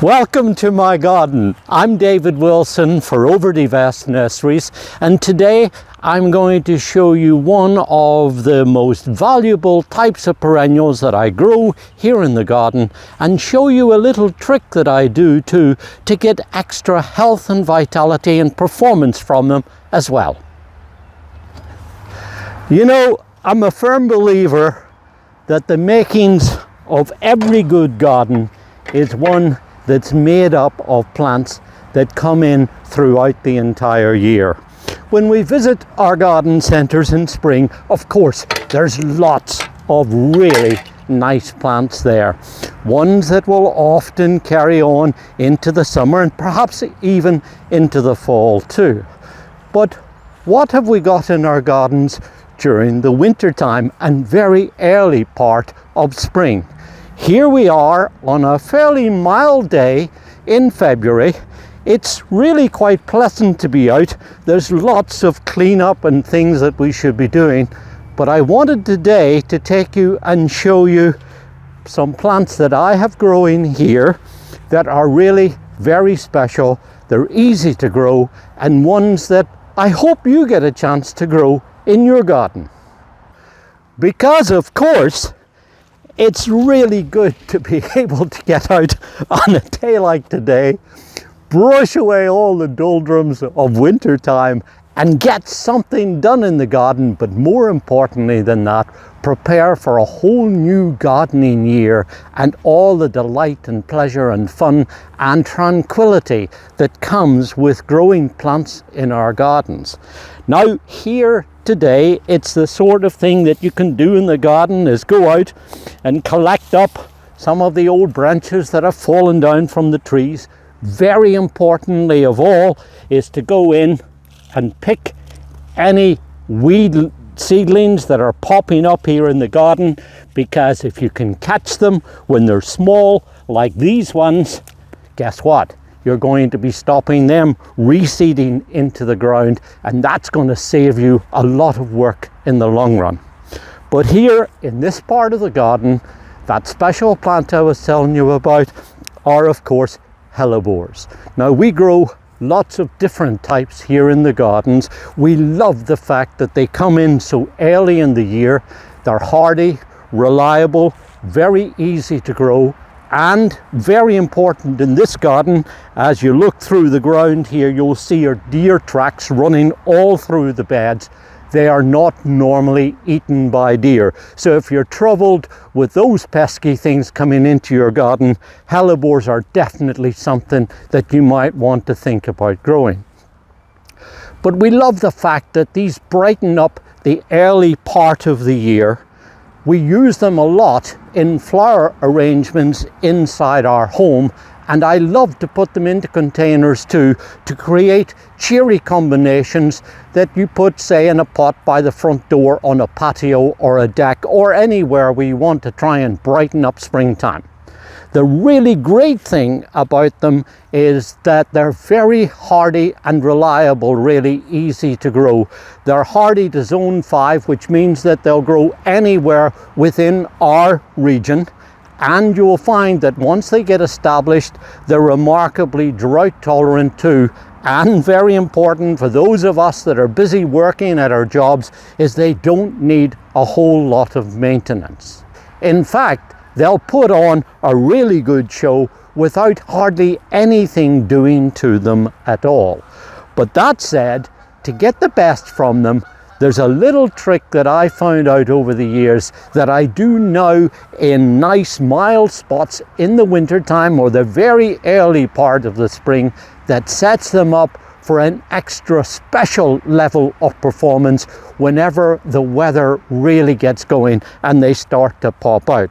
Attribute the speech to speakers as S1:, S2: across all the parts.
S1: Welcome to my garden. I'm David Wilson for Overdie Vast Nurseries, and today I'm going to show you one of the most valuable types of perennials that I grow here in the garden, and show you a little trick that I do too to get extra health and vitality and performance from them as well. You know, I'm a firm believer that the makings of every good garden is one that's made up of plants that come in throughout the entire year. When we visit our garden centres in spring, of course, there's lots of really nice plants there. Ones that will often carry on into the summer and perhaps even into the fall too. But what have we got in our gardens during the winter time and very early part of spring? Here we are on a fairly mild day in February. It's really quite pleasant to be out. There's lots of cleanup and things that we should be doing, but I wanted today to take you and show you some plants that I have growing here that are really very special. They're easy to grow and ones that I hope you get a chance to grow in your garden. Because of course, it's really good to be able to get out on a day like today, brush away all the doldrums of winter time and get something done in the garden, but more importantly than that, prepare for a whole new gardening year and all the delight and pleasure and fun and tranquility that comes with growing plants in our gardens. Now here today, it's the sort of thing that you can do in the garden is go out and collect up some of the old branches that have fallen down from the trees. Very importantly of all is to go in and pick any weed seedlings that are popping up here in the garden, because if you can catch them when they're small like these ones, guess what? You're going to be stopping them reseeding into the ground, and that's going to save you a lot of work in the long run. But here in this part of the garden, that special plant I was telling you about are of course Helleborus. Now we grow lots of different types here in the gardens. We love the fact that they come in so early in the year. They're hardy, reliable, very easy to grow, and very important in this garden. As you look through the ground here, you'll see your deer tracks running all through the beds. They are not normally eaten by deer. So if you're troubled with those pesky things coming into your garden, hellebores are definitely something that you might want to think about growing. But we love the fact that these brighten up the early part of the year. We use them a lot in flower arrangements inside our home, and I love to put them into containers too, to create cheery combinations that you put, say, in a pot by the front door on a patio or a deck or anywhere we want to try and brighten up springtime. The really great thing about them is that they're very hardy and reliable, really easy to grow. They're hardy to zone 5, which means that they'll grow anywhere within our region. And you'll find that once they get established, they're remarkably drought tolerant too. And very important for those of us that are busy working at our jobs is they don't need a whole lot of maintenance. In fact, they'll put on a really good show without hardly anything doing to them at all. But that said, to get the best from them, there's a little trick that I found out over the years that I do now in nice mild spots in the winter time or the very early part of the spring that sets them up for an extra special level of performance whenever the weather really gets going and they start to pop out.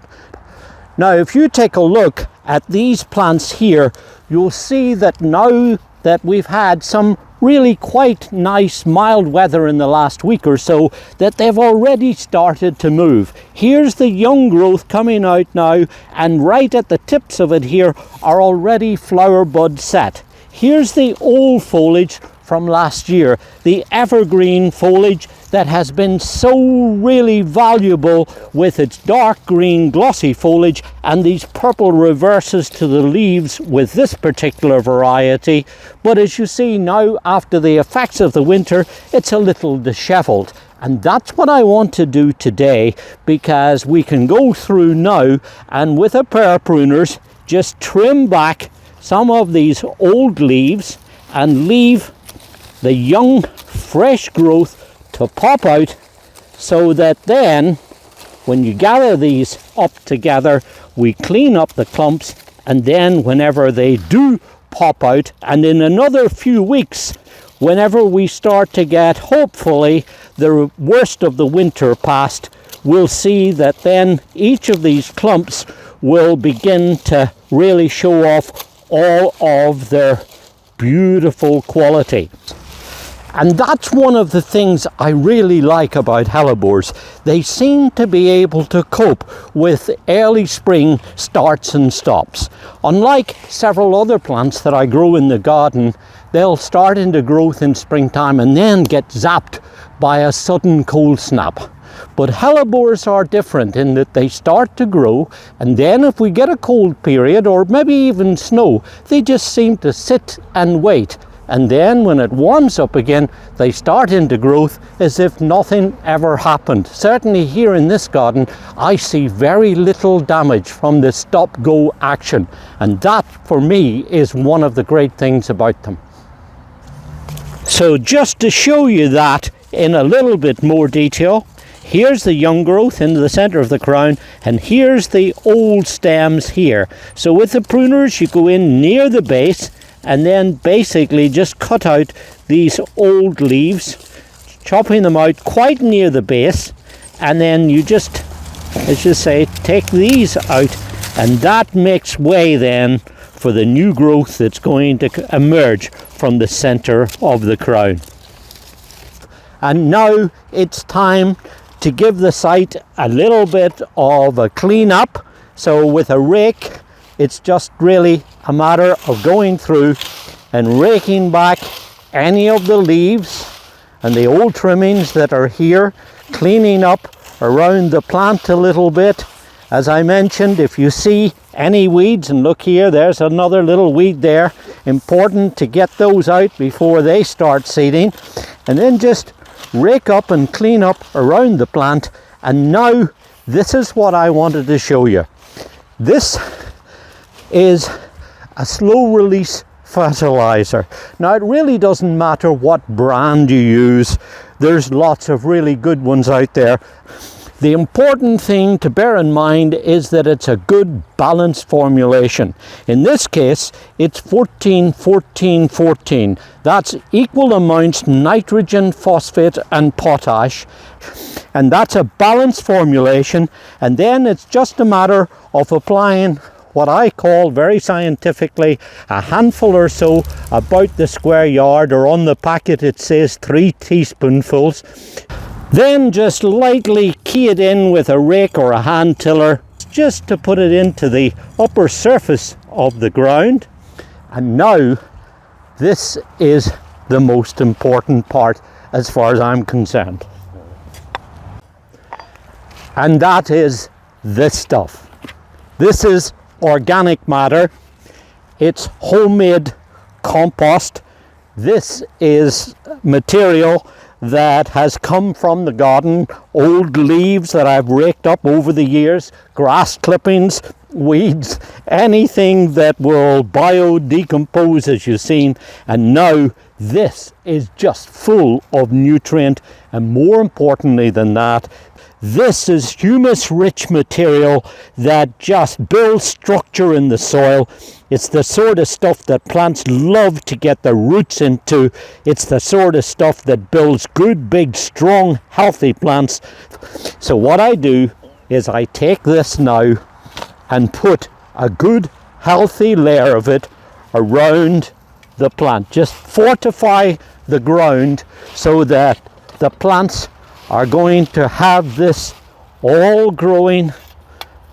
S1: Now, if you take a look at these plants here, you'll see that now that we've had some really quite nice mild weather in the last week or so, that they've already started to move. Here's the young growth coming out now, and right at the tips of it here are already flower buds set. Here's the old foliage from last year, the evergreen foliage that has been so really valuable with its dark green glossy foliage and these purple reverses to the leaves with this particular variety. But as you see now, after the effects of the winter, it's a little disheveled. And that's what I want to do today, because we can go through now and with a pair of pruners just trim back some of these old leaves and leave the young fresh growth to pop out, so that then when you gather these up together, we clean up the clumps, and then whenever they do pop out, and in another few weeks, whenever we start to get hopefully the worst of the winter past, we'll see that then each of these clumps will begin to really show off all of their beautiful quality. And that's one of the things I really like about hellebores. They seem to be able to cope with early spring starts and stops. Unlike several other plants that I grow in the garden, they'll start into growth in springtime and then get zapped by a sudden cold snap. But hellebores are different in that they start to grow, and then if we get a cold period or maybe even snow, they just seem to sit and wait. And then when it warms up again, they start into growth as if nothing ever happened. Certainly here in this garden, I see very little damage from the stop-go action. And that, for me, is one of the great things about them. So just to show you that in a little bit more detail, here's the young growth into the center of the crown, and here's the old stems here. So with the pruners, you go in near the base, and then basically just cut out these old leaves, chopping them out quite near the base, and then you just, as you say, take these out, and that makes way then for the new growth that's going to emerge from the center of the crown. And now it's time to give the site a little bit of a clean up. So with a rake, it's just really a matter of going through and raking back any of the leaves and the old trimmings that are here, cleaning up around the plant a little bit. As I mentioned, if you see any weeds, and look here, there's another little weed there, important to get those out before they start seeding, and then just rake up and clean up around the plant. And now this is what I wanted to show you. This is a slow release fertilizer. Now it really doesn't matter what brand you use, there's lots of really good ones out there. The important thing to bear in mind is that it's a good balanced formulation. In this case, it's 14-14-14. That's equal amounts nitrogen, phosphate and potash. And that's a balanced formulation. And then it's just a matter of applying what I call very scientifically a handful or so about the square yard, or on the packet it says 3 teaspoonfuls. Then just lightly key it in with a rake or a hand tiller, just to put it into the upper surface of the ground. And now this is the most important part as far as I'm concerned. And that is this stuff. This is organic matter. It's homemade compost. This is material that has come from the garden, old leaves that I've raked up over the years, grass clippings, weeds, anything that will biodecompose, as you've seen. And now this is just full of nutrient, and more importantly than that, this is humus-rich material that just builds structure in the soil. It's the sort of stuff that plants love to get their roots into. It's the sort of stuff that builds good, big, strong, healthy plants. So what I do is I take this now and put a good, healthy layer of it around the plant. Just fortify the ground so that the plants are going to have this all growing,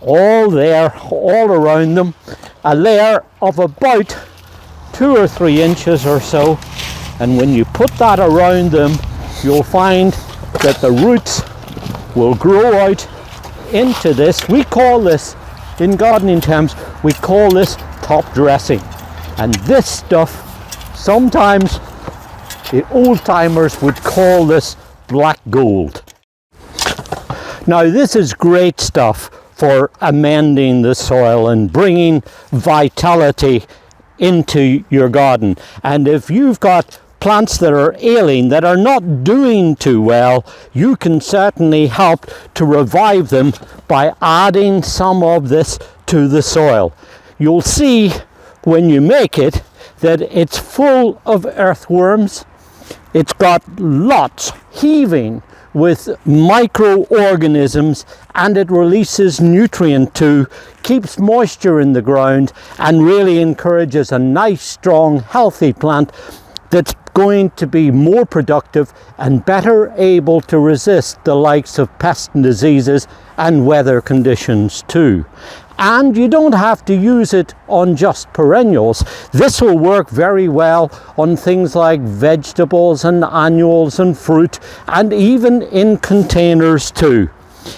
S1: all there, all around them. A layer of about 2 or 3 inches or so. And when you put that around them, you'll find that the roots will grow out into this. We call this, in gardening terms, we call this top dressing. And this stuff, sometimes the old timers would call this black gold. Now this is great stuff for amending the soil and bringing vitality into your garden. And if you've got plants that are ailing, that are not doing too well, you can certainly help to revive them by adding some of this to the soil. You'll see when you make it that it's full of earthworms. It's got lots heaving with microorganisms, and it releases nutrient too, keeps moisture in the ground, and really encourages a nice, strong, healthy plant that's going to be more productive and better able to resist the likes of pests and diseases and weather conditions too. And you don't have to use it on just perennials. This will work very well on things like vegetables and annuals and fruit, and even in containers too.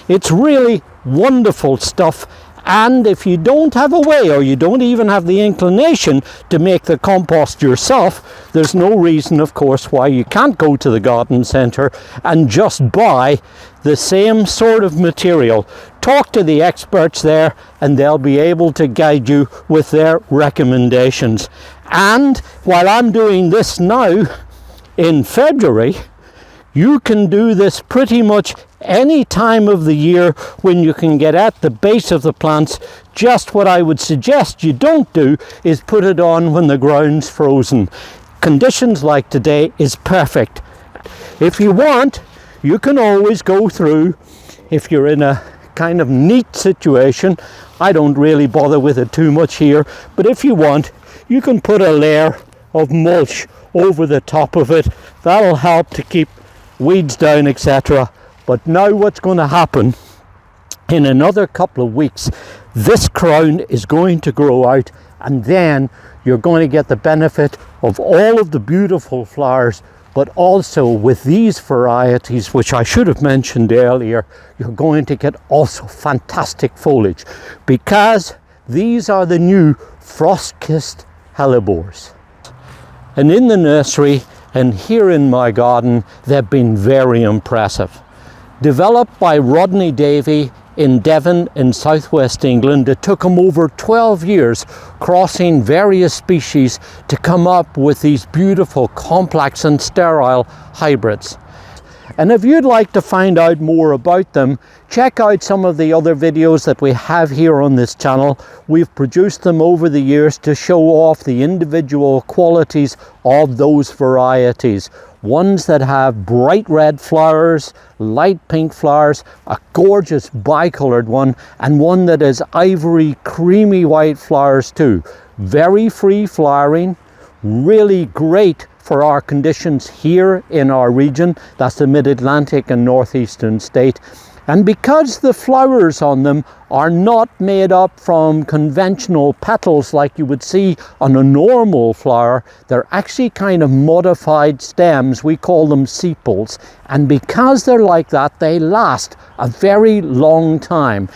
S1: It's really wonderful stuff. And if you don't have a way, or you don't even have the inclination to make the compost yourself, there's no reason, of course, why you can't go to the garden centre and just buy the same sort of material. Talk to the experts there and they'll be able to guide you with their recommendations. And while I'm doing this now in February, you can do this pretty much any time of the year when you can get at the base of the plants. Just what I would suggest you don't do is put it on when the ground's frozen. Conditions like today is perfect. If you want, you can always go through, if you're in a kind of neat situation, I don't really bother with it too much here, but if you want, you can put a layer of mulch over the top of it. That'll help to keep weeds down, etc. But now what's going to happen, in another couple of weeks, this crown is going to grow out, and then you're going to get the benefit of all of the beautiful flowers, but also with these varieties, which I should have mentioned earlier, you're going to get also fantastic foliage, because these are the new Frostkiss Hellebores. And in the nursery and here in my garden, they've been very impressive. Developed by Rodney Davy in Devon in southwest England, it took him over 12 years crossing various species to come up with these beautiful, complex and sterile hybrids. And if you'd like to find out more about them, check out some of the other videos that we have here on this channel. We've produced them over the years to show off the individual qualities of those varieties. Ones that have bright red flowers, light pink flowers, a gorgeous bicolored one, and one that has ivory creamy white flowers too. Very free flowering, really great for our conditions here in our region. That's the Mid-Atlantic and Northeastern state. And because the flowers on them are not made up from conventional petals like you would see on a normal flower, they're actually kind of modified stems. We call them sepals. And because they're like that, they last a very long time.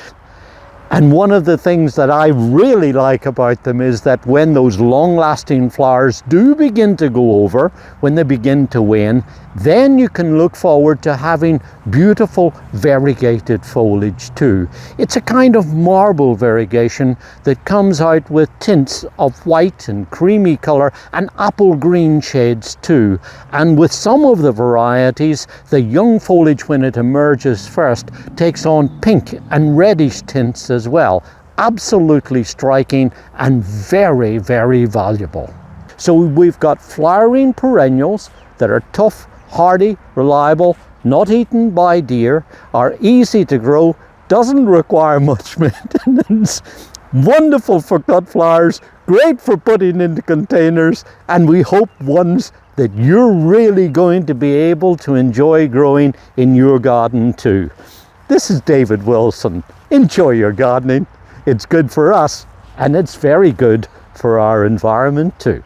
S1: And one of the things that I really like about them is that when those long-lasting flowers do begin to go over, when they begin to wane, then you can look forward to having beautiful variegated foliage too. It's a kind of marble variegation that comes out with tints of white and creamy colour and apple green shades too. And with some of the varieties, the young foliage, when it emerges first, takes on pink and reddish tints as well. Absolutely striking and very, very valuable. So we've got flowering perennials that are tough, hardy, reliable, not eaten by deer, are easy to grow, doesn't require much maintenance, wonderful for cut flowers, great for putting into containers, and we hope ones that you're really going to be able to enjoy growing in your garden too. This is David Wilson. Enjoy your gardening. It's good for us, and it's very good for our environment too.